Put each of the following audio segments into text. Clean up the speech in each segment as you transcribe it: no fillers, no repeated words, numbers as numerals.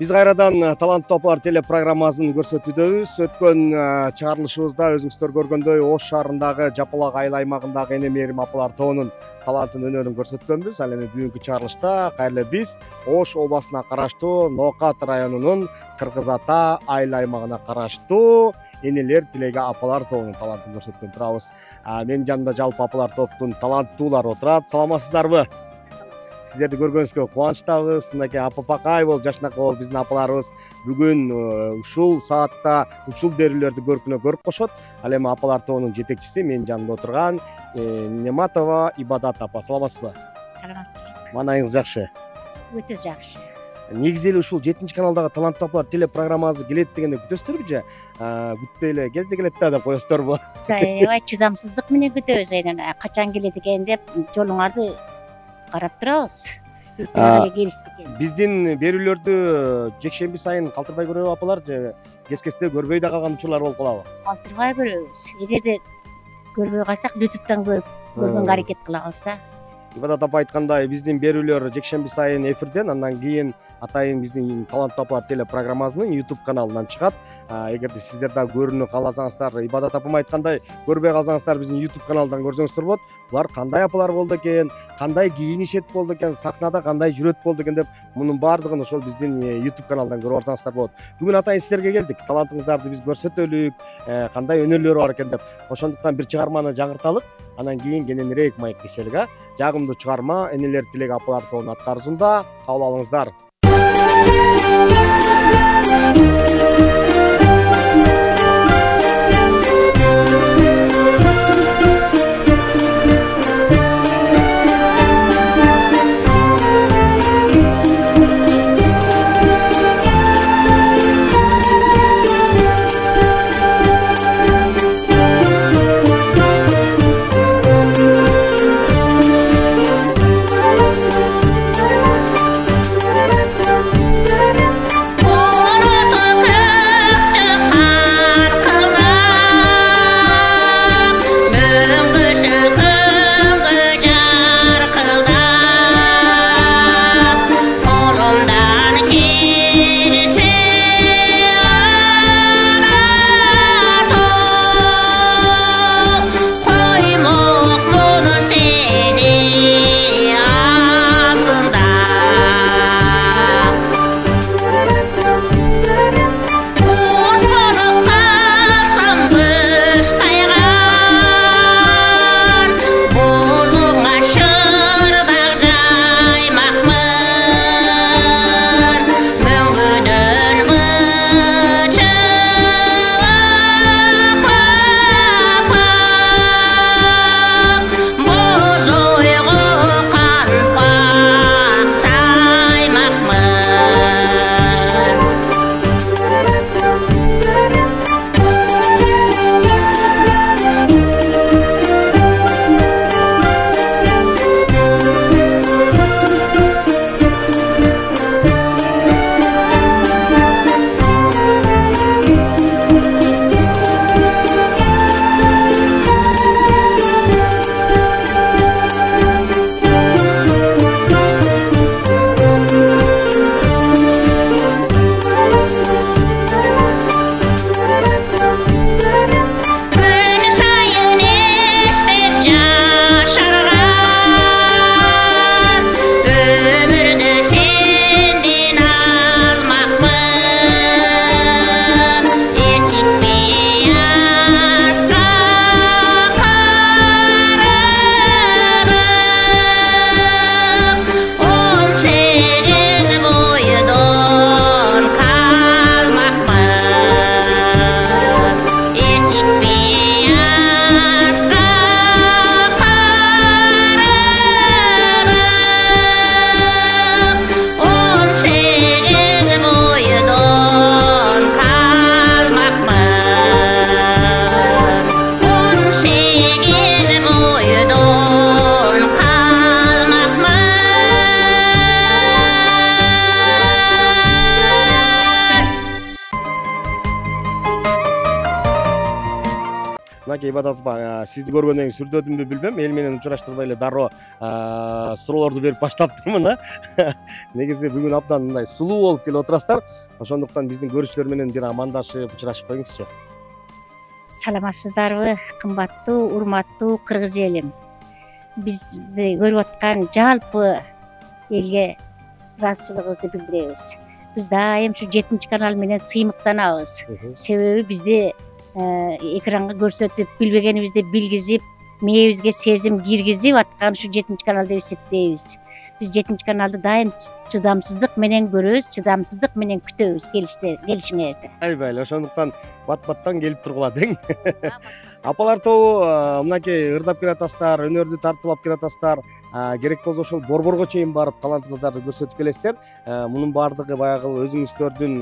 Биз кайрадан таланттуу апалар телепрограммасын көрсөтүүдөбүз. Өткөн чыгарылышыбызда өзүңүздөр көргөндөй Ош шаарындагы Жапалак айыл аймагындагы Эне Мээрим апалар тобунун талантын өнөрүн көрсөткөнбүз. Ал эми бүгүнкү чыгарылышта кайра биз Ош областына караштуу Ноокат районунун Кыргыз Ата айыл аймагына караштуу энелер тилеги апалар тобунун талантын көрсөткөн турабыз. Менин жанымда жалпы апалар топтун таланттуулары отурат. Саламатсыздарбы? Сиздерди көргөнүзгө кубанычтабыз. Мынакей апапакай болуп, жашынакай болуп биздин апаларыбыз бүгүн ушул саатта ушул берүүлөрдү көркүнө көрүп кошот. Ал эми апалар тобунун жетекчиси менин жанымда отурган Нематова Ибадат апа. Саламатсызбы? Саламатчылык. Маанайыңыз жакшы? Өтө жакшы. Негизи эле ушул 7 каналдагы таланттуу апалар телепрограммасы келет дегенде күтөсүздөрбү же күтпөй эле келсе келет да деп коесуздарбы? Аябай чыдамсыздык менен күтөбүз. Качан келет экен деп жолуңарды карап турабыз. Биздин берүүлөрдү жекшемби сайын калтырбай көрөбү апалар же кескестөө көрбөй да калган учурлар болуп калабы? Калтырбай көрөбүз. Эгерде көрбөй калсак YouTube'дан көргөнгө аракет кылабыз да. Ибадат апа айткандай, биздин берүүлөр жекшемби сайын эфирден, андан кийин атайын биздин таланттуу апалар телепрограммасынын YouTube каналынан чыгат. Эгерде сиздер да көрүүнү кааласаңыздар, Ибадат апам айткандай, көрбөй калсаңыздар биздин YouTube каналдан көрсөңүздөр болот. Булар кандай апалар болду экен, кандай кийинишет болду экен, сахнада кандай жүрөт болду экен деп, мунун баардыгын ошол биздин YouTube каналдан көрүп алсаңыздар болот. Бүгүн атайын сиздерге келдик. Талантыңыздарды биз көрсөтөлүк, кандай өнөрлөр бар экен деп. Ошондуктан бир чыгарманы жаңырталык. Анан кийин кененирээк маектешелик. Жагымдуу чыгарма энелер тилеги апалар тобунун аткаруусунда кабыл алыңыздар. мынакей Ибадат апа, сизди көргөндөн кийин сүрдөдүмбү билбем, эл менен учураштырбай эле дароо суроолорду берип баштаптырмын. Негизи бүгүн абдан мындай сулуу болуп келип отурасыздар. Ошондуктан биздин көрүүчүлөр менен бир амандашып, учурашып коюңузчу. Саламатсыздарбы, кымбаттуу, урматтуу кыргыз элим. Бизди көрүп аткан жалпы элге ыраазычылыгыбызды билдиребиз. Биз дайым ушу 7 канал менен сыймыктанабыз. Себеби бизди экранга көрсөтүп, билбегенибизди билгизип, мээбизге сезим киргизип аткан ушу 7 канал деп эсептейбиз. Биз 7 каналды дайым чыдамсыздык менен көрөбүз, чыдамсыздык менен күтөбүз келишиңерди. Айбай эле, ошондуктан бат-баттан келип тургула дең. Апалар тобу мынакей ырдап келатасыздар, өнөрдү тартуулап келатасыздар. Керек болсо ошол борборго чейин барып талантыңыздарды көрсөтүп келесиздер. Мунун баардыгы баягы өзүңүздөрдүн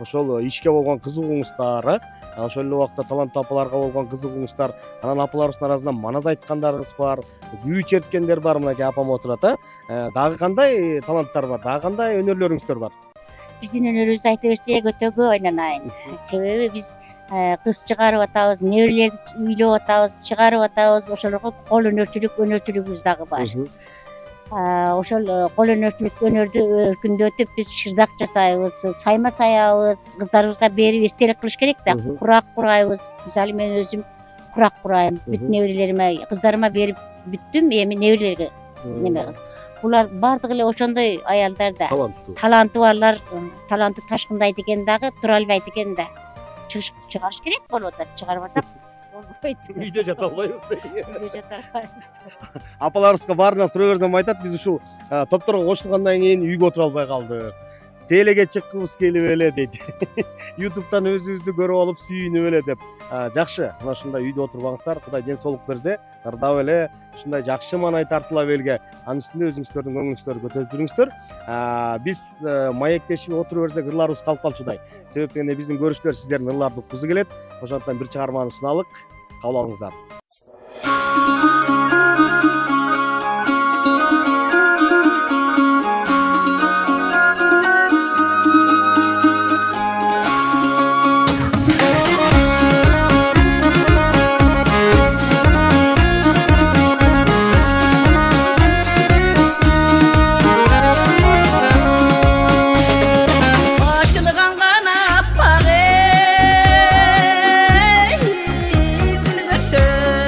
ошол ишке болгон кызыгууңуздары, ошол эле убакта таланттуу апаларга болгон кызыгууңуздар, анан апаларыбыздын арасында манас айткандарыбыз бар, күү черткендер бар, мынакей апам отурат. Дагы кандай таланттар бар, дагы кандай өнөрлөрүңүздөр бар? Биздин өнөрүбүздү айта берсек өтө көп айнанайын. Себеби биз кыз чыгарып атабыз, неберелерди үйлөп атабыз, чыгарып атабыз. Ошолорго кол өнөрчүлүгүбүз дагы бар. Ошол кол өнөрдү өркүндөтүп биз шырдак жасайбыз, сайма саябыз, кыздарыбызга берип эстелик кылыш керек да. Курак курайбыз. Мисалы мен өзүм курак курайм. Бүт неберелериме, кыздарыма берип бүттүм, эми неберелерге неме кылып. Булар бардыгы эле ошондой аялдар да. Таланты барлар, таланты ташкындайт экен дагы, тура албайт экен да. Чыгарыш керек болуп атат. Чыгарбасак болбойт. Үйдө жата албайбыз деген. Үйдө жата албайбыз. Апаларыбызга баарына суроо берсем айтат, биз ушул топторго кошулгандан кийин үйгө отура албай калдык. Телеге чыккыбыз келип эле дейт. YouTube'дан өзүбүздү көрүп алып сүйүнүп эле деп. Жакшы, мына ушундай үйдө отурбаңыздар. Кудай ден соолук берсе, ырдап эле ушундай жакшы маанай тартылап элге, анын үстүндө өзүңүздөрдүн көңүлүңүздөрдү көтөрүп жүрүңүздөр. Биз маектешип отуруп берсек ырларыбыз калып калчудай. Себеп дегенде биздин көрүүчүлөр сиздердин ырларды уккузу келет. Ошондуктан бир чыгарманы суналык, кабыл алыңыздар. Sure.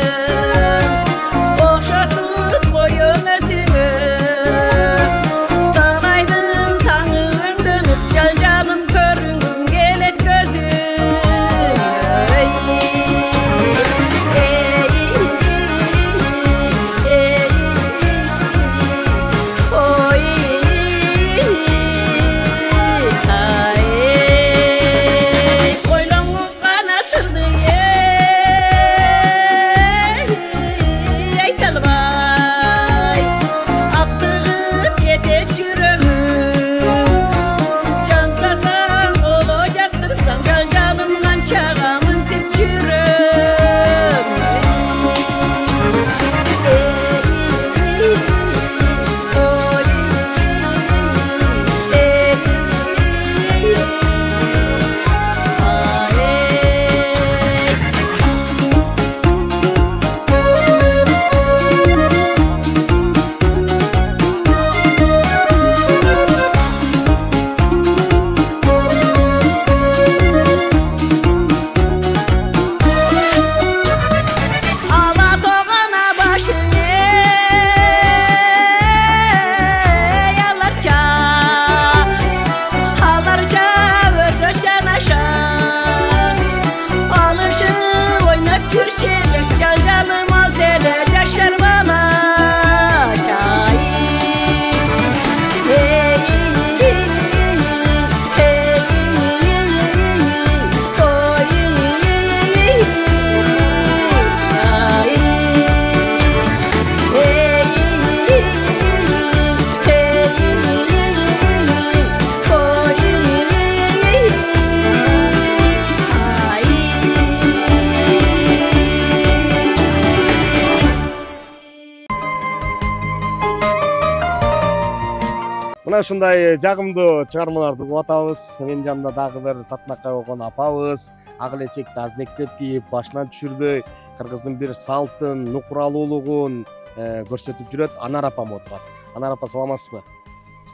Мына ушундай жагымдуу чыгармаларды угуп атабыз. Менин жанымда дагы бир татынакай болгон апабыз. Ак элечекти аздектеп кийип, башынан түшүрбөй, кыргыздын бир салтын, нукуралуулугун көрсөтүп жүрөт. Анар апам отурат. Анар апа, саламатсызбы?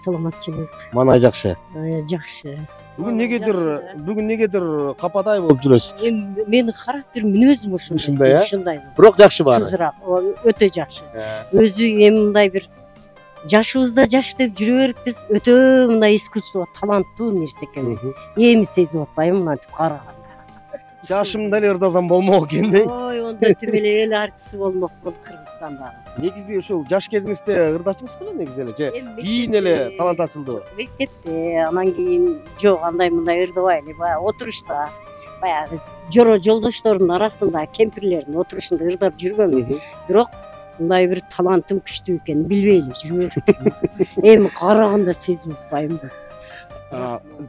Саламатчылык. Маанай жакшы. Жакшы. Бүгүн негедир кападай болуп жүрөсүз. Эми менин характер мүнөзүм Ушундай, ушундай. Бирок жакшы баары. Сызыраак, өтө жакшы. Өзү эми мындай бир жашыбызда жаш деп жүрө бериппиз. Өтө мындай искусство, таланттуу нерсе экен. Эми сезип атпайбы мынтип караганда. Жашымда эле ырдасам болмок экен да. Ой, онтип эле эл артист болмокмун Кыргызстанда. Негизи ушул жаш кезиңизде ырдачыңыз беле негизи эле же кийин эле талант ачылдыбы? Мектепте, анан кийин жок андай мындай ырдабай эле баягы отурушта, баягы жоро жолдоштордун арасында, кемпирлердин отурушунда ырдап жүргөмүн. Бирок мындай бир талантым күчтүү экенин билбей эле жүрүп жүрдүм. Эми караганда сезип атпайбы.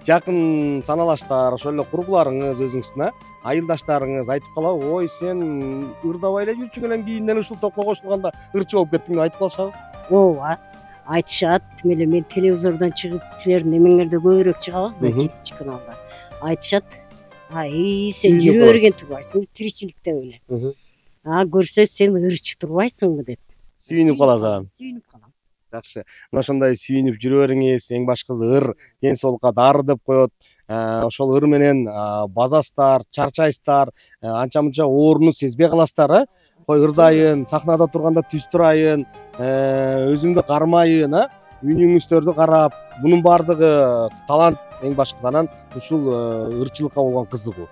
Жакын саналаштар, ошол эле курбуларыңыз өзүңүздүн айылдаштарыңыз айтып калабы, ой сен ырдабай эле жүрчүң эле кийинден ушул топко кошулганда ырчы болуп кеттиң деп айтып калышабы? Ооба, айтышат. Тим эле мен телевизордон чыгып силердин эмеңерде көбүрөөк чыгабыз да, жетинчи каналда. Айтышат. Ай, сен жүрө берген турбайсың, тиричиликте эле. Көрсө сен ырчы турбайсыңбы деп. Сүйүнүп каласың. Сүйүнүп калам. Жакшы. Мына ошондой сүйүнүп жүрө бериңиз, эң башкысы ыр ден соолукка дары деп коет. Ошол ыр менен базасыздар, чарчайсыздар, анча мынча ооруну сезбей каласыздар, Кой ырдайын, сахнада турганда түз турайын, өзүмдү кармайын, үнүңүздөрдү карап, бунун баардыгы талант эң башкысы. Анан ушул ырчылыкка болгон кызыгуу.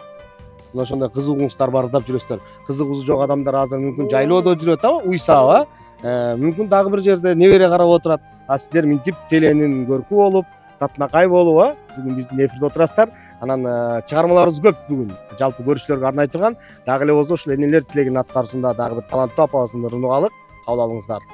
Мына ошондой кызыгууңуздар бар, ырдап жүрөсүздөр. Кызыгуусу жок адамдар азыр мүмкүн жайлоодо жүрөт, уйсаап, мүмкүн дагы бир жерде небере карап отурат. Сиздер мынтип теленин көркү болуп, татынакай болуп, бүгүн биздин эфирде отурасыздар. Анан чыгармаларыбыз көп бүгүн. Жалпы көрүүчүлөргө арнай турган. Дагы эле болсо ушул энелер тилегинин аткарышында дагы бир таланттуу апабыздын ырын угалы. Кабыл алыңыздар.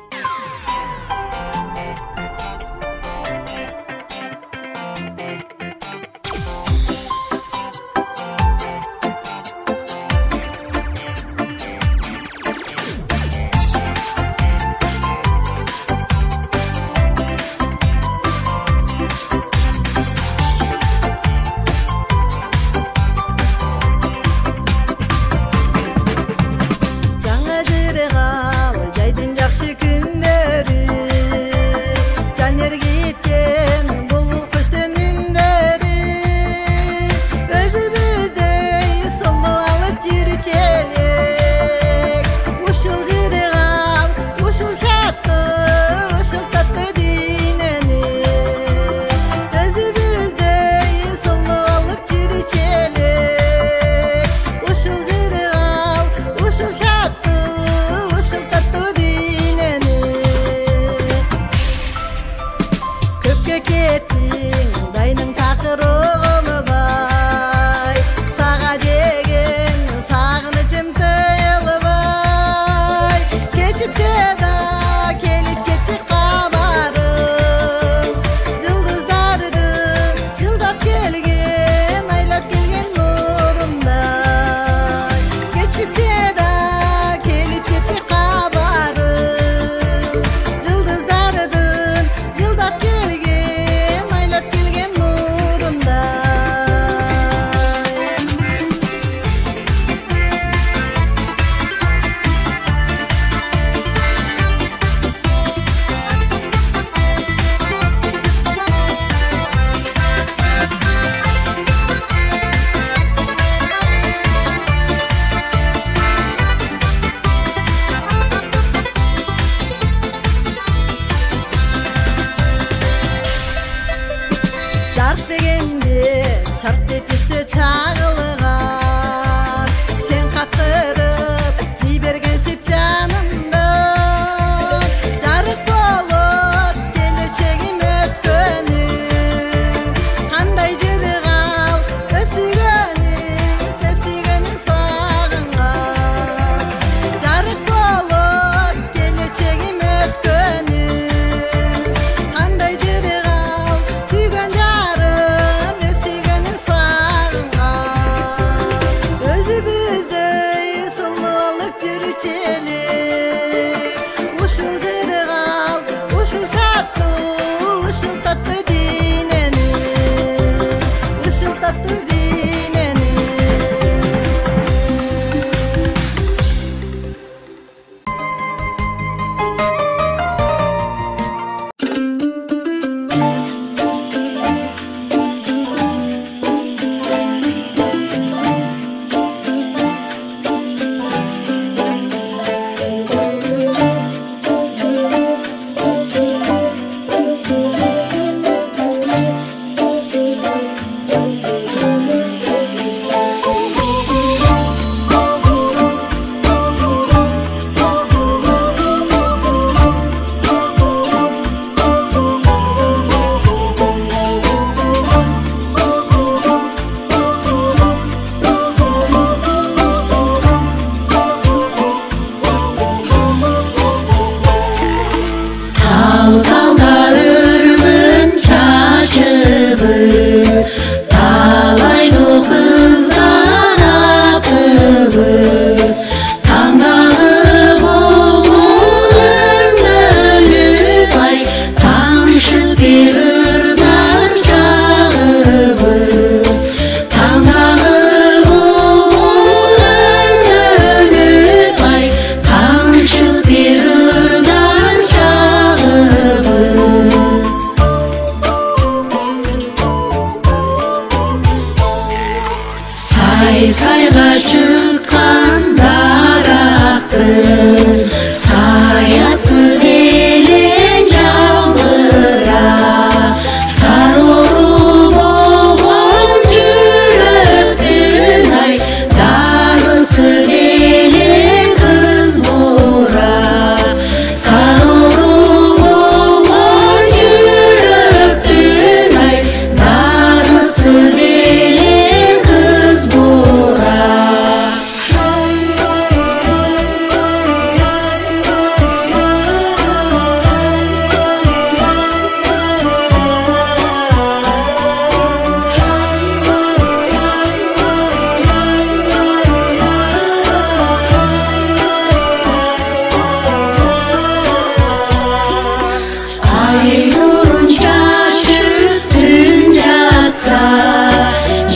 Ay nurun şaşıp dün yatsa,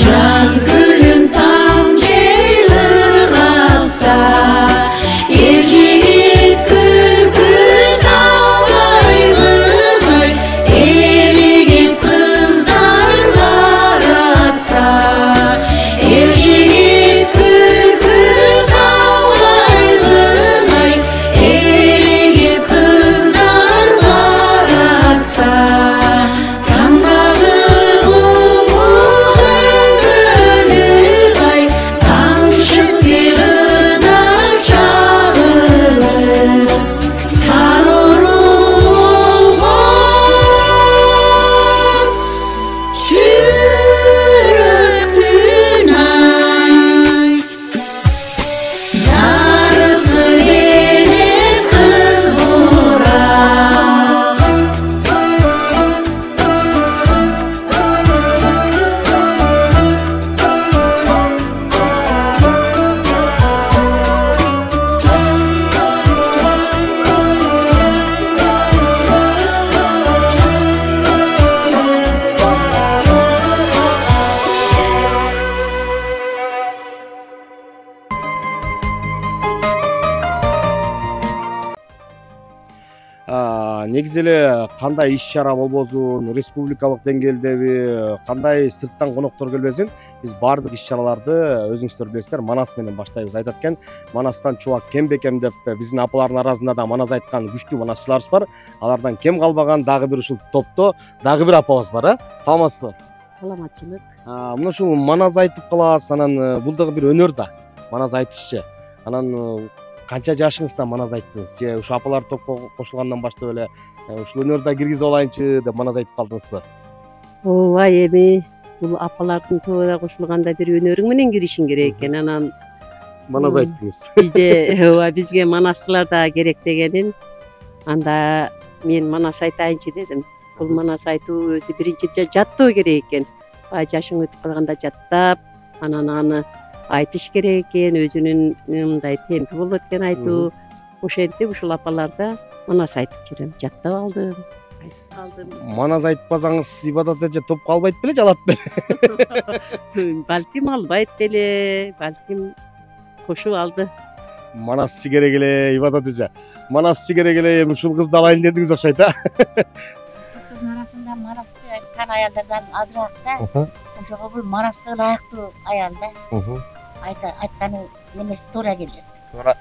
yaz gülün tam gelir kalsa, Ejigit külkü sallaymış, eligip kızlar baratsa. Ejigit külkü sallaymış, eligip kızlar baratsa. Tandağı umuğun gönül bay, tamşıp gelir dar çağımız. Sarılır olgun çürüklüğün ay. Yarısı benim kız burak. Негизи эле кандай иш чара болбосун, республикалык деңгээлдеби кандай сырттан коноктор келбесин, биз баардык иш чараларды өзүңүздөр билесиздер манас менен баштайбыз. Айтат экен, манастан чубак кем бекем деп биздин апалардын арасында да манас айткан күчтүү манасчыларыбыз бар. Алардан кем калбаган дагы бир ушул топто дагы бир апабыз бар, саламатсызбы? Саламатчылык. Мына ушул манас айтып каласыз, анан бул дагы бир өнөр да, манас айтышчы. Анан канча жашыңыздан манас айттыңыз? Же ушу апалар топко кошулгандан баштап эле ушул өнөрдү киргизип алайынчы деп манас айтып калдыңызбы? Ооба, эми бул апалардын тобуна кошулганда бир өнөрүң менен киришиң керек экен. Анан Манас айттыңыз. бизде ооба бизге манасчылар да керек дегенин. Анда мен манас айтайынчы дедим. Бул манас айтуу өзү биринчи жаттоо керек экен. Баягы жашың өтүп калганда жаттап, анан аны айтыш керек экен, өзүнүн мындай темпи болот экен айтуу. Ошентип ушул апаларда манас айтып жүрөм, жаттап алдым, айтып калдым. Манас айтпасаңыз ибадат эже топ калбайт беле, жалат беле? Балким албайт деле, балким кошуп алды. Манасчы керек эле, ибадат эже. Манасчы керек эле, эми ушул кызды алайын дедиңиз окшойт, а? Топтун арасында манасчы айткан аялдардан азыраак да. Ошого бул манаска ылайыктуу аял да. Айтканы немеси туура келет. Туура.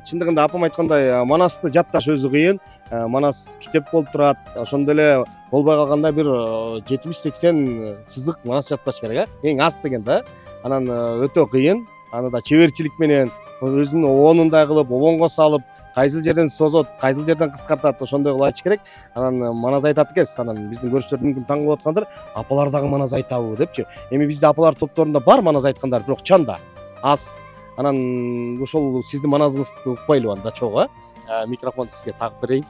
Чындыгында апам айткандай, манасты жатташ өзү кыйын. Манас китеп болуп турат. Ошондой эле болбой калганда бир 70-80 сызык манас жатташ керек, эң аз деген да. Анан өтө кыйын. Аны да чеберчилик менен өзүнүн оонундай кылып, обонго салып, кайсыл жерден созот, кайсыл жерден кыскартат, ошондой кылып айтыш керек. Анан манас айтат экенсиз. Анан биздин көрүүчүлөр мүмкүн таң калып аткандыр, апалар дагы манас айтабы депчи. Эми бизде апалар топторунда бар манас айткандар, бирок чанда аз. Анан ошол сиздин манасыңызды укпайлы анда чогуу, микрофонду сизге тагып берейин.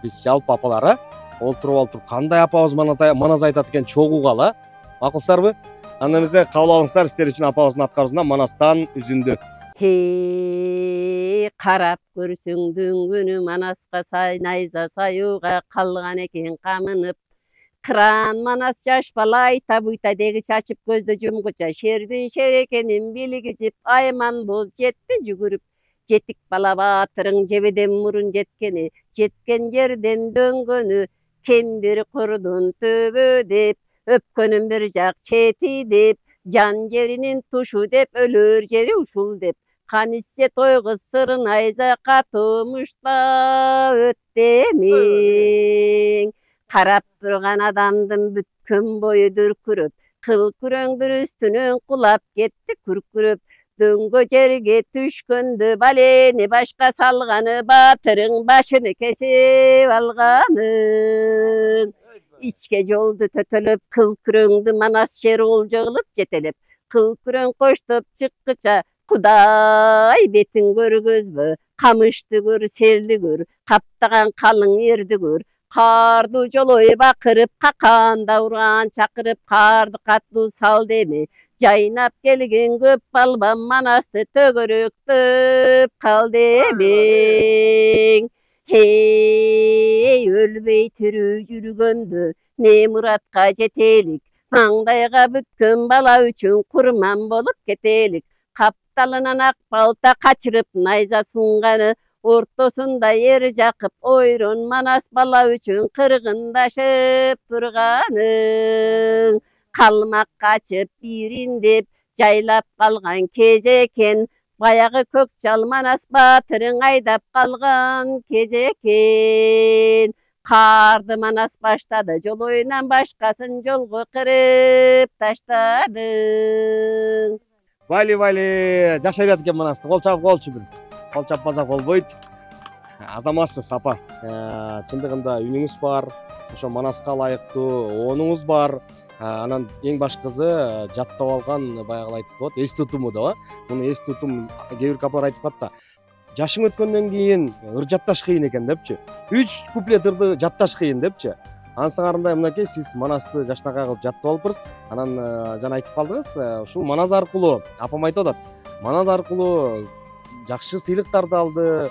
Биз жалпы апалар олтуруп алып кандай апабыз манас айтат экен чогуу угалы, макулсыздарбы? Андан эмесе кабыл алыңыздар, сиздер үчүн апабыздын аткаруусунан манастан үзүндү. Карап көрсөң дөңгөнү манаска найза саюуга калган экен камынып. Кыран манас жаш бала айта буйта деги чачып көздө жумгуча шердин шер экенин билгизип айман бол жетти жүгүрүп. Жетик бала баатырың жебеден мурун жеткени, жеткен жерден дөңгөнү кендир курдун төбө деп, өпкөнүн бир жак чети деп, жан жеринин тушу деп, өлөр жери ушул деп. Каниссе тойгуз сырын айза катымышта өттемиң. Карап турган адамдын бүткөн бою дүркүрөп, кыл күрөңдүр үстүнөн кулап кетти күркүрөп. Дөңгө жерге түшкөндө балени башка салганы, баатырың башыны кесип алганын. Ичке жолду төтөлөп, кыл күрөңдү манас жер олжо кылып жетелеп, кыл күрөң коштоп чыккыча, Кудай бетин көргөзбө, камышты көр, селди көр, каптаган калың эрди көр. Карду жолой бакырып, каканда урган чакырып, карды каттуу сал деме. Жайнап келген көп балбан манасты төгөрөктөп кал демең. Hey, өлбей тірі жүргенді не мұратқа жетелік. Маңдайға бүткін бала үшін құрман болып кетелік. Қапталынан ақ балта қачырып найза суңғаны, ортосында ер жақып ойрон манас бала үшін қырғындашып тұрғаның. Қалмақ қачып бириндеп жайлап қалған кез екен, баяғы көк жал манас батырың айдап қалған кез екен. Қарды манас баштады, жол ойынан башқасын жолғы қырып таштадың. Вали, жашай берет экен манасты. Кол чапып болчу бир. Кол чаппасак болбойт. Азаматсыз апа. Чындыгында үнүңүз бар. Ошо манаска ылайыктуу оонуңуз бар. Анан эң башкысы жаттап алган баягы айтып коет, эс тутуму да. Муну эс тутум кээ бир апалар айтып калат да. Жашың өткөндөн кийин ыр жатташ кыйын экен депчи. 3 куплет ырды жатташ кыйын депчи. Ансыңарында мынакей сиз манасты жашнакай кылып жаттап алыпсыз. Анан жана айтып калдыңыз, ушул манас аркылуу апам айтып атат. Манас аркылуу жакшы сыйлыктарды алды,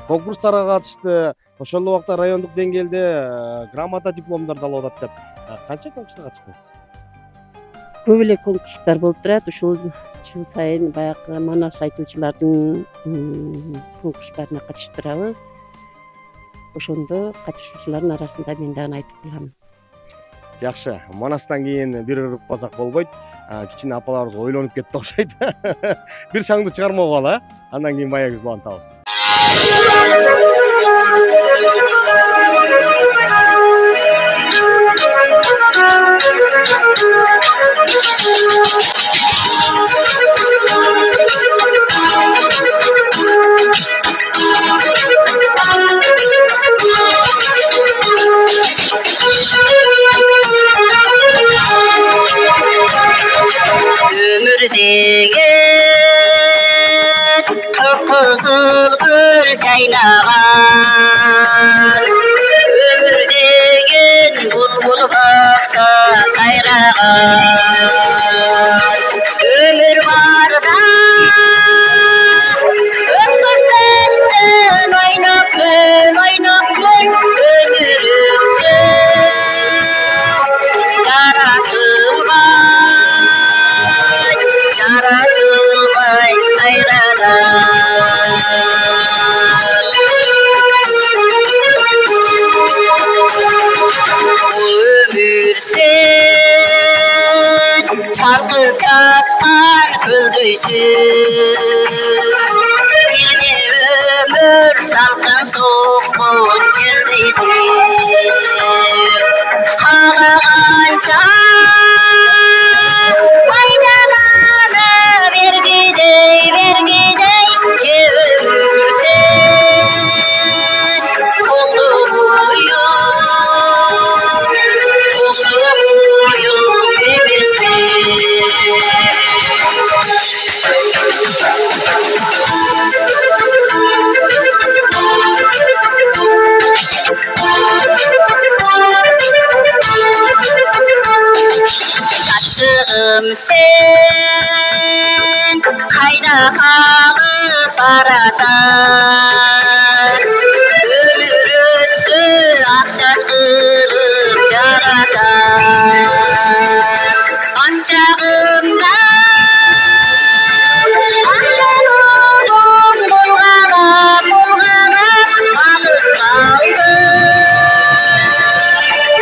конкурстарга катышты. Ошол убакта райондук деңгээлде грамота дипломдорду алып атат деп. Канча конкурска катыштыңыз? Көп эле конкурстар болуп турат. Ушул жыл сайын баягы манас айтуучулардын конкурстарына катыштырабыз. Ошондо катышуучулардын арасында мен дагы айтып калам. Жакшы. Манастан кийин бир ырыкпасак болбойт. Кичине апаларыбыз ойлонуп кетти окшойт. Бир чаңды чыгармап ал, андан кийин маягыбызды улантабыз. Өмірдегі қып-қызыл гүл жайнаған, өмірдеген бұлбұл бақта сайраған. Өмір барда өткізбестен ойнап күн, өмір өтсін жаратылмай қайрадан. Өмір сен шалқып жатқан көлдейсің, бірде өмір салқын соққан желдейсің. Қалағанша sen kayda kalıp baratan, ömür ötsün aksaç kılıp jaratan. Ançağımda akşamım bulganak alыс kaldı.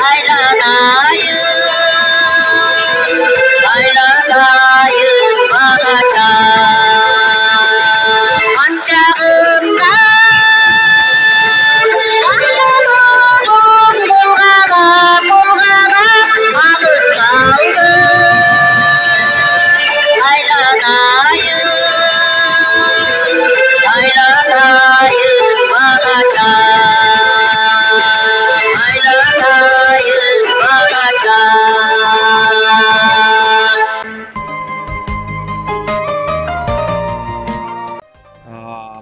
Aylanayım bagaça, ançağımda akşamım bulganak alыс kaldı. Aylanayım bagaça, aylanayım bagaça.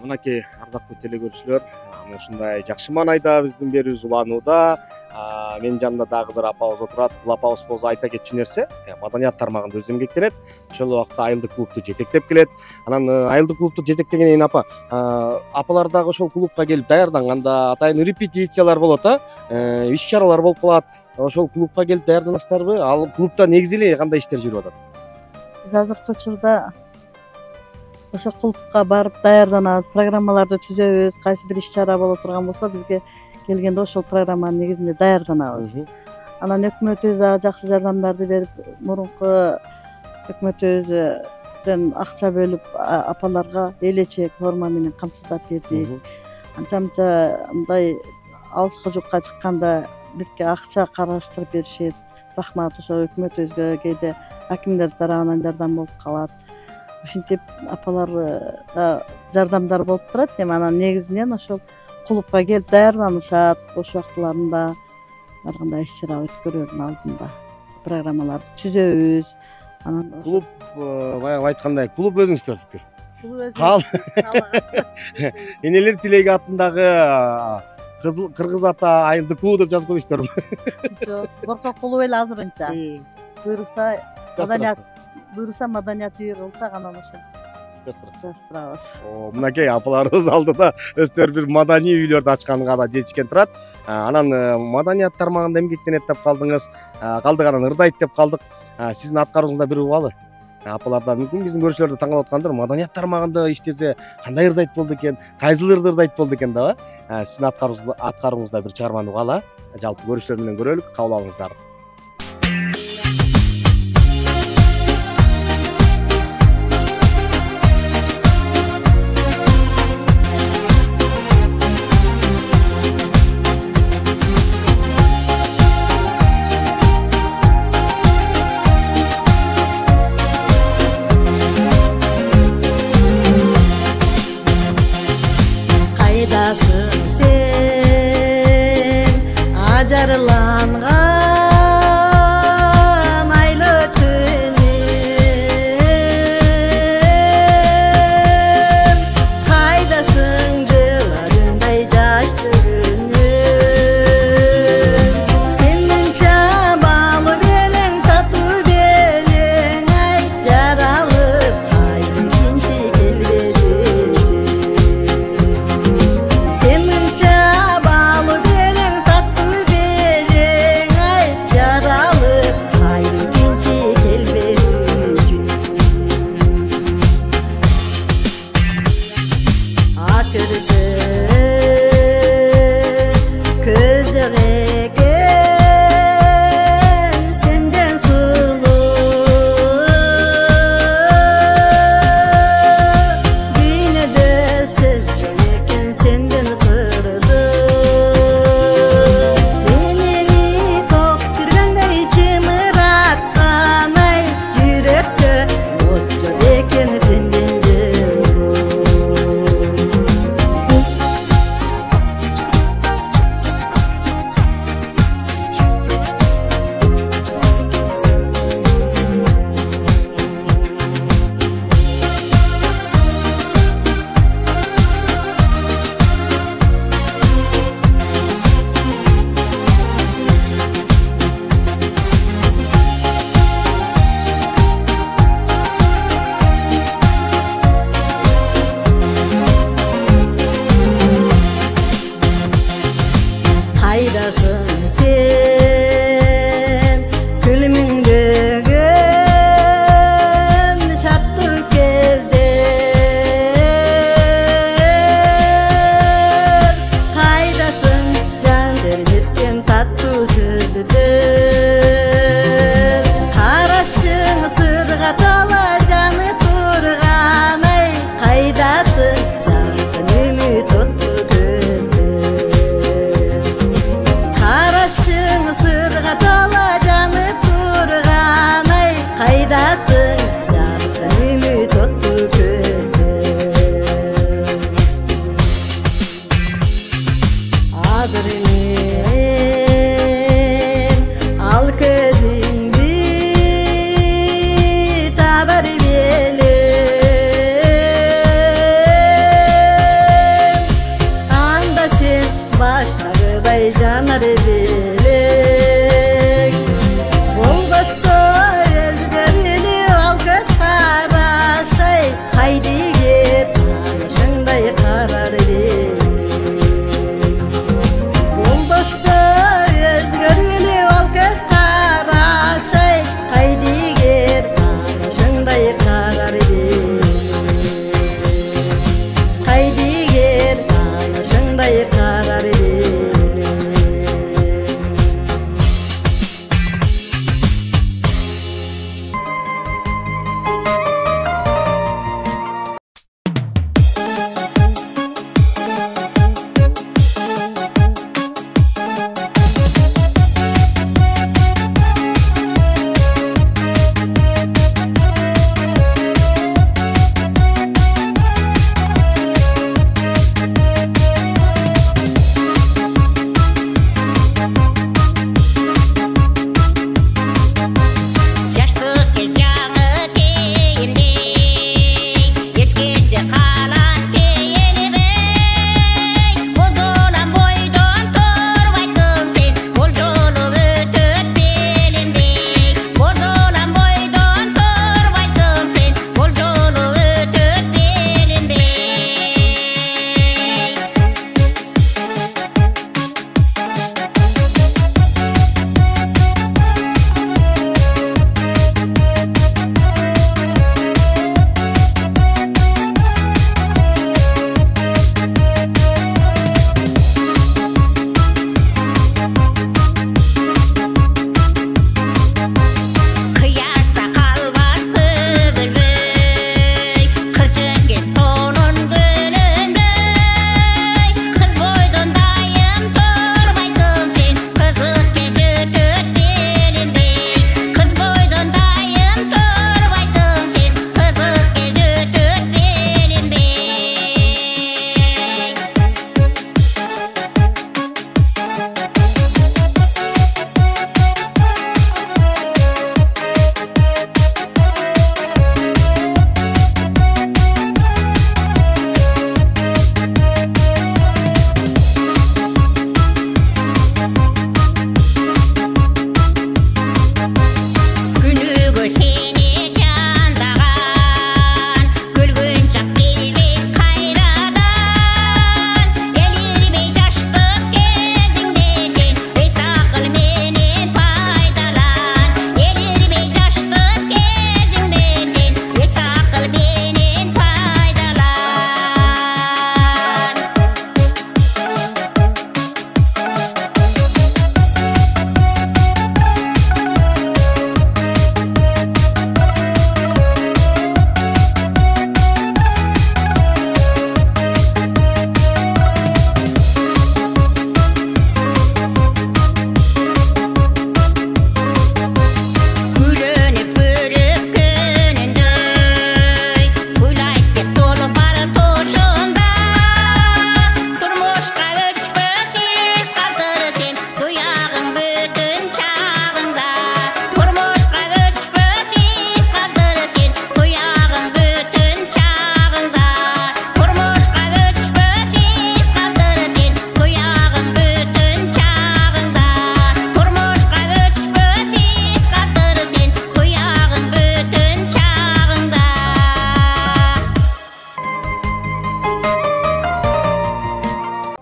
Мынакей ардактуу телекөрүүчүлөр, ушундай жакшы маанайда биздин берүүбүз уланууда. Менин жанымда дагы бир апабыз отурат. Бул апабыз болсо айта кетчү нерсе, маданият тармагында өзү эмгектенет. Ошол убакта айылдык клубду жетектеп келет. Анан айылдык клубду жетектегенден кийин апалар дагы ошол клубка келип даярданганда атайын репетициялар болот, иш-чаралар болуп калат. Ошол клубка келип даярданасыздарбы? Ал клубда негизи эле кандай иштер жүрүп атат? Биз азыркы учурда ошо клубка барып даярданабыз, программаларды түзөбүз. Кайсы бир иш-чара боло турган болсо бизге келгенде ошол программанын негизинде даярданабыз. Анан өкмөтүбүз дагы жакшы жардамдарды берип, мурунку өкмөтүбүздөн акча бөлүп апаларга элечек форма менен камсыздап бердик. Анча-мынча мындай алыскы жукка чыкканда бизге акча караштырып беришет. Рахмат ошо өкмөтүбүзгө, кээде акимдер тарабынан жардам болуп калат. Ушинтип апаларга жардамдар болуп турат. Эми анан негизинен ошол клубка келип даярданышат. Бош убактыларында ар кандай иш-чара өткөрүүнүн алдында программаларды түзөбүз. Анан Клуб баягы айткандай, клуб өзүңүздөрдүкү. Энелер тилеги атындагы Кыргыз ата айылдык клубу деп жазып койбойсуздарбы? Жок, коркок клубу эле азырынча. Буюрса маданият үйү кылсак анан ошо жаздырабыз. Мынакей апаларыбыз алдыда өздөрү бир маданий үйлөрдү ачканга да жетишкен турат. Анан маданият тармагында эмгектенет деп калдыңыз. Калдык анан ырдайт деп калдык. Сиздин аткарууңузда бир убалы. Апаларда мүмкүн биздин көрүүчүлөр да таң калып аткандыр. Маданият тармагында иштесе кандай ырдайт болду экен, кайсыл ырдайт болду экен да? Сиздин аткарууңузда бир чыгарманы угалы. Жалпы көрүүчүлөр менен көрөлүк, кабыл алыңыздар. Кайдасың сен ажарланган айлы түнүм, кайдасың жыларындай жашты күнүм, сендин чабалы белең татуу белең ай жаралып кайра экинчи келбес үчүн. Senin çabalı belin tatlı belin ay yaralı hayri kinçi kelbes üçün. Akırsın közü eken senden sulu yine de sezleken senden sırdı. Eneli tok çırganda içim ıratkan ay yürekte otçu eken senden cıldı. Kaydasın sen külümündөгөн şattı kezdе, kaydasın can vermetken tattуу сөздөр, карашың сырга тола жаны турган ай кайдасың жаркын үмүт оттуу көздөр. Karışın sırga tola canı turgan ay kaydasın jarkın ümit ottu gözдөр. Adırmen al közüngdü tabar belem, anda жанар белек болбосо өзгөрүлү ал көз карашай кайды кеп анышыңдай карар белек болбосо өзгөрүлү ал көз карашай кайды кеп анышыңдай карар белек кайды кеп анышыңдай карар белек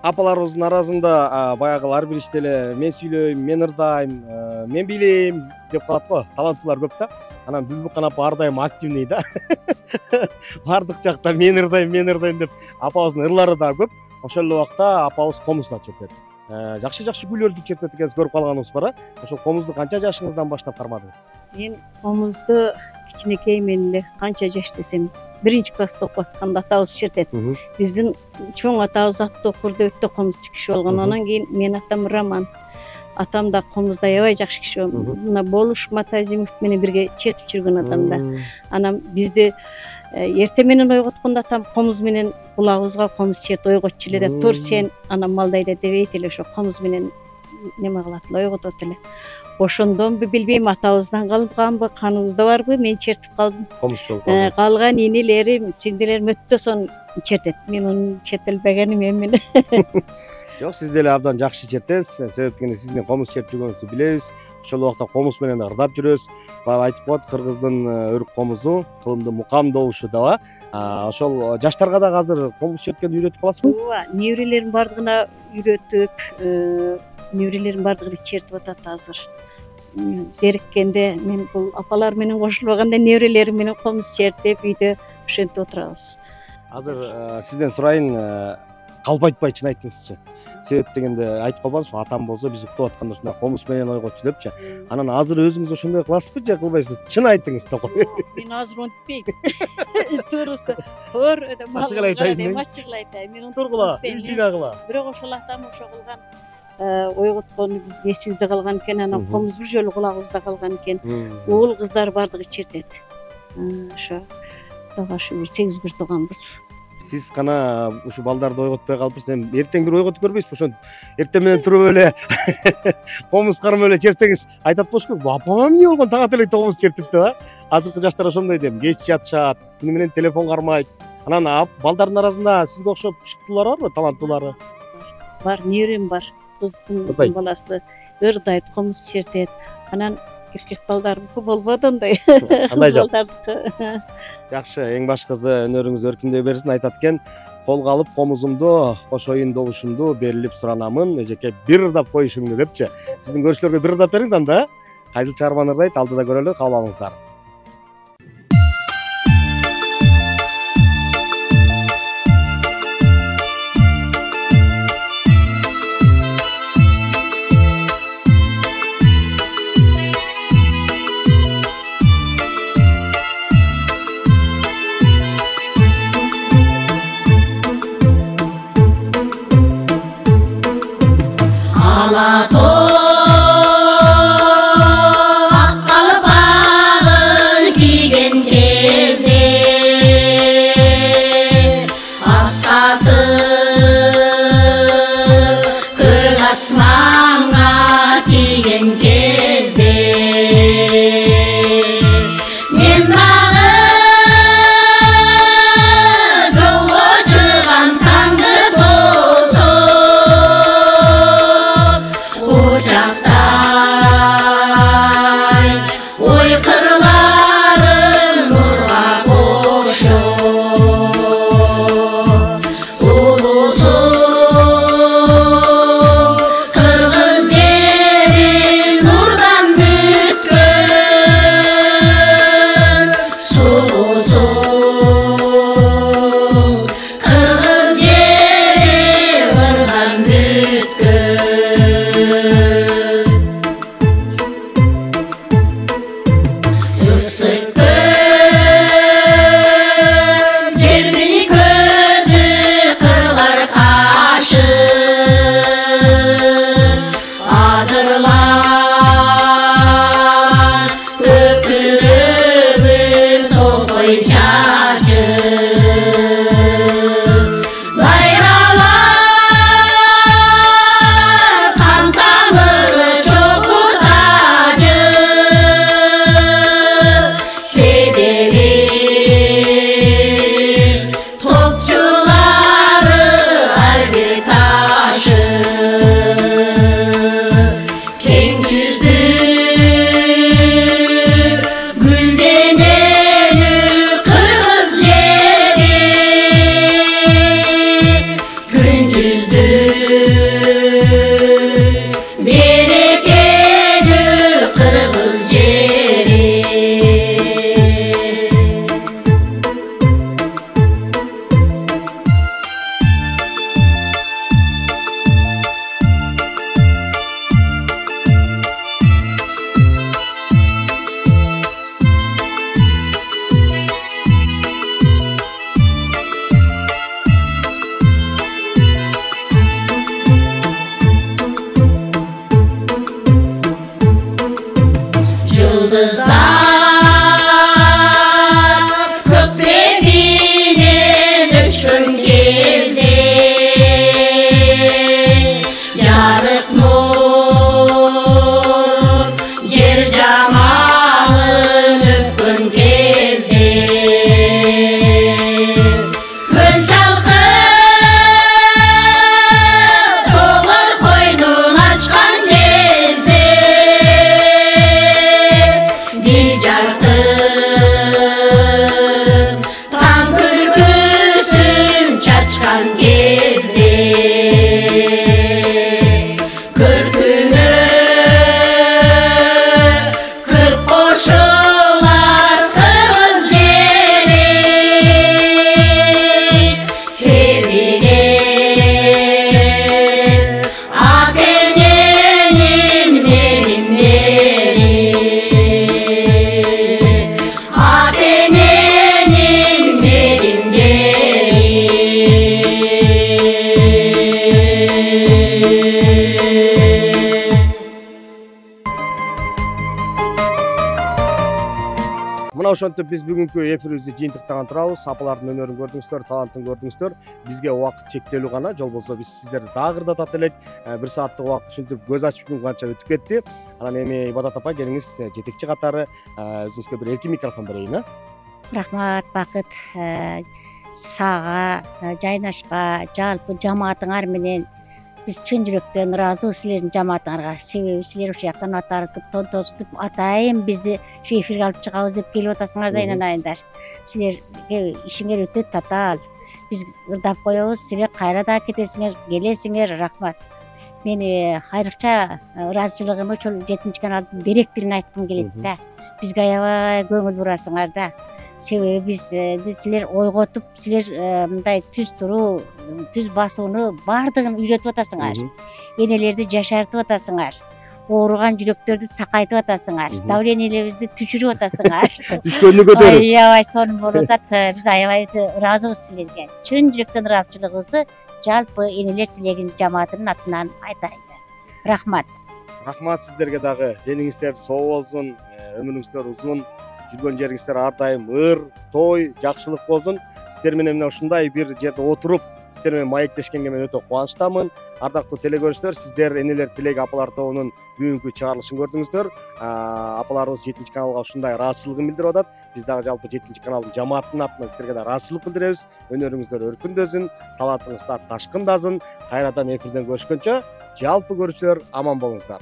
апаларыбыздын арасында баягы ар бир иште эле мен сүйлөйм, мен ырдайм, мен бийлейм деп калат го. Таланттуулар көп да. Анан Бүлбүлкан апа ар дайым активный да. Бардык жакта мен ырдайм деп апабыздын ырлары да көп. Ошол эле убакта апабыз комузда чертет. Жакшы күйлөрдү чертет экенсиз көрүп калганыбыз бар. Ошол комузду канча жашыңыздан баштап кармадыңыз? Мен комузду кичинекеймен эле канча жаш десем 1-класста окуп атканда атабыз чертет. Биздин чоң атабыз атты окурда өтө комузчу киши болгон. Анан кийин менин атам Роман. Атам да комузда аябай жакшы киши. Мына Болуш Матазимов менен бирге чертип жүргөн атам да. Анан бизди эртең менен ойготкондо атам комуз менен кулагыбызга комуз черт ойготчу эле деп, тур сен анан малдайда дебейт эле, ошо комуз менен неме кылат эле, ойготот эле. Ошондонбу билбейм, атабыздан калганбы, каныбызда барбы, мен чертип калдым. Комузчу. Калган инилерим, сиңдилерим өтө сон чертет. Мен аны чертелбегеним эми. Жок, сиз деле абдан жакшы чертесиз. Себеп дегенде сиздин комуз чертип жүргөнүңүздү билебиз. Ошол убакта комуз менен ырдап жүрөбүз. Баягы айтып коет, кыргыздын өрүк комузу, кылымды мукам добушу да. Ошол жаштарга дагы азыр комуз черткенди үйрөтүп каласызбы? Ооба, неберелерим бардыгына үйрөтүп, неберелерим бардыгы чертип атат азыр. Зериккенде мен бул апалар менен кошулбаганда неберелерим менен комуз чертип үйдө ошентип отурабыз. Азыр сизден сурайын, калп айтпай чын айтыңызчы. Себеп дегенде айтып калбаңызбы, атам болсо биз уктап атканда ушундай комуз менен ойготчу депчи. Анан азыр өзүңүз ошондой кыласызбы же кылбайсызбы? Чын айтыңыз да кой. Мен азыр онтпейм. Туурусу, туур Ачык эле айтайын. Ачык эле айтайын. Мен Тургула, жыйнагыла. Бирок ошол атам ошо кылган ойготкону биздин эсибизде калган экен. Анан комуз бир жолу кулагыбызда калган экен. Уул кыздар бардыгы чертет. Ошо Кудайга шүгүр 8 бир тууганбыз. Сиз кана ушу балдарды ойготпой калыпсыз. Эми эртең бир ойготуп көрбөйсүзбү? Ошон эртең менен туруп эле комуз кармап эле чертсеңиз айтат болуш керек. Апама эмне болгон, таң ата эле комуз чертип деп. Азыркы жаштар ошондой дейм. Кеч жатышат, түнү менен телефон кармайт. Анан балдардын арасында сизге окшоп шыктуулары барбы, таланттуулары? Бар, неберем бар. Кыздын баласы ырдайт, комуз чертет. Анан эркек балдарымдыкы болбоду андай. Кандай жок? Балдардыкы. Жакшы, эң башкысы өнөрүңүз өркүндөй берсин. Айтат экен, колго алып комузумду, кошоюн добушумду берилип суранамын, эжеке бир ырдап коюшуңду депчи. Биздин көрүүчүлөргө бир ырдап бериңиз анда. Кайсыл чыгарманы ырдайт, алдыда көрөлү, кабыл алыңыздар. мына ошентип биз бүгүнкү эфирибизди жыйынтыктаган турабыз. Апалардын өнөрүн көрдүңүздөр, талантын көрдүңүздөр. Бизге убакыт чектелүү гана, жол болсо биз сиздерди дагы ырдатат элек. 1 сааттык убакыт ушинтип көз ачып күн канча өтүп кетти. Анан эми Ибадат апа келиңиз жетекчи катары өзүңүзгө бир эркин микрофон берейин. Рахмат Бакыт, сага, Жайнашка, жалпы жамаатыңар менен биз чын жүрөктөн ыраазыбыз силердин жамаатыңарга. Себеби силер ушул жактан атартып, тонтосутуп, атайын бизди ушу эфирге алып чыгабыз деп келип атасыңар да, инанайындар. Силерге ишиңер өтө татаал. Биз ырдап коебуз, силер кайра да кетесиңер, келесиңер. Рахмат. Мен айрыкча ыраазычылыгымды ошол 7 каналдын директоруна айткым келет да. Бизге аябай көңүл бурасыңар да. Себеби бизди силер ойготуп, силер мындай түз туруу, түз басууну баардыгын үйрөтүп атасыңар. Энелерди жашартып атасыңар. Ооруган жүрөктөрдү сакайтып атасыңар. Давлениябызды түшүрүп атасыңар. Түшкөнү көтөрүп. Аябай сонун болуп атат. Биз аябай ыраазыбыз силерге. Чын жүрөктөн ыраазычылыгыбызды жалпы энелер тилегин жамаатынын атынан айтайын. Рахмат. Рахмат сиздерге дагы. Денеңиздер соо болсун, өмүрүңүздөр узун, жүргөн жериңиздер ар дайым ыр, той, жакшылык болсун. Сиздер менен мына ушундай бир жерде отуруп, сиздер менен маектешкенге мен өтө кубанычтамын. Ардактуу телекөрүүчүлөр, сиздер энелер тилеги апалар тобунун бүгүнкү чыгарылышын көрдүңүздөр. Апаларыбыз 7 каналга ушундай ыраазычылыгын билдирип атат. Биз дагы жалпы 7 каналдын жамаатынын атынан сиздерге да ыраазычылык билдиребиз. Өнөрүңүздөр өркүндөсүн, талантыңыздар ташкындасын. Кайрадан эфирден көрүшкөнчө, жалпы көрүүчүлөр аман болуңуздар.